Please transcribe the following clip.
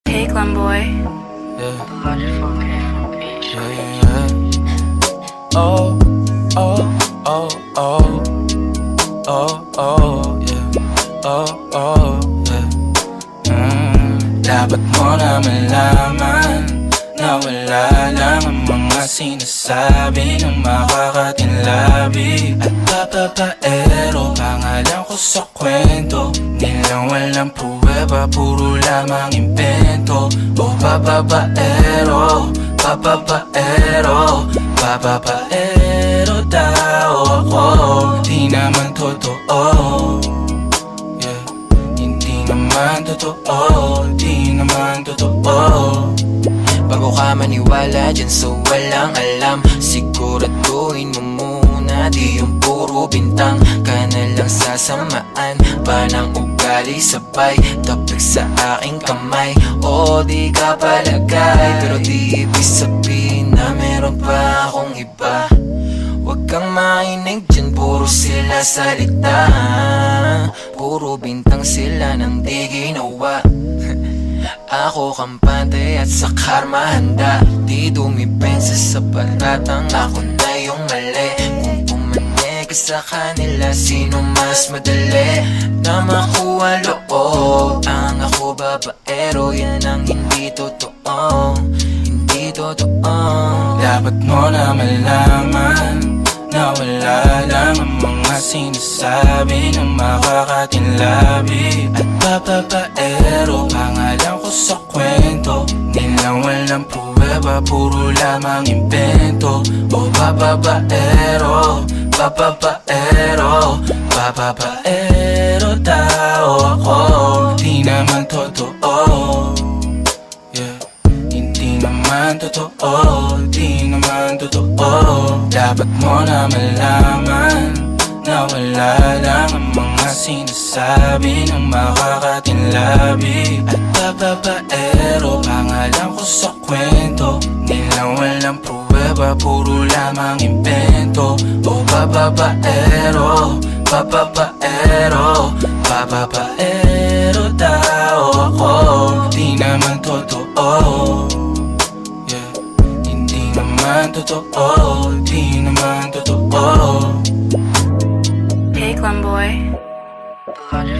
Hey, Glenboy. Yeah. Yeah. Oh, oh, oh, oh, oh, oh, yeah. Oh, oh, yeah. Dapat mo na malaman na wala lang ang mga sinasabi ng makakatinlabi at papapaero. Pangalan ko sa kwento, nilang walang pruweba, puro lamang impento. O papapaero, papapaero, papapaero daw ako. Di naman totoo, yeah. Hindi naman totoo, di naman totoo. Bago ka maniwala dyan so walang alam, siguraduhin mo muna di yung puro bintang ka na lang sasamaan pa ng ugali sabay tapik sa aking kamay. O di ka palagay pero di ibig sabihin na meron pa akong iba. Huwag kang mainig dyan, puro sila salita, puro bintang sila nang di ginawa. Ako kampante at sa karma handa, di dumipensa sa paratang ako na yung mali. Kung pumanig ka sa kanila, sino mas madali na makuha loob? Ang ako babaero, yan ang hindi totoo, hindi totoo. Dapat mo na malaman na wala lang ang mga sinasabi ng makakatinlabi at papapaero. Pangalan ko sa kwento, nilang walang pruweba, puro lamang impento. O papapaero, papapaero, papapaero daw ako. Di naman totoo, yeah. Hindi naman totoo, di naman totoo. Dapat mo na malaman na wala lang ang mga sinasabi ng makakatinlabi at papapaero. Pangalan ko sa kwento, nilang walang pruweba, puro lamang impento. O papapaero, papapaero, papapaero daw ako. Di naman totoo, yeah. Hindi naman totoo, di naman totoo. Hey, Glenboy. Logic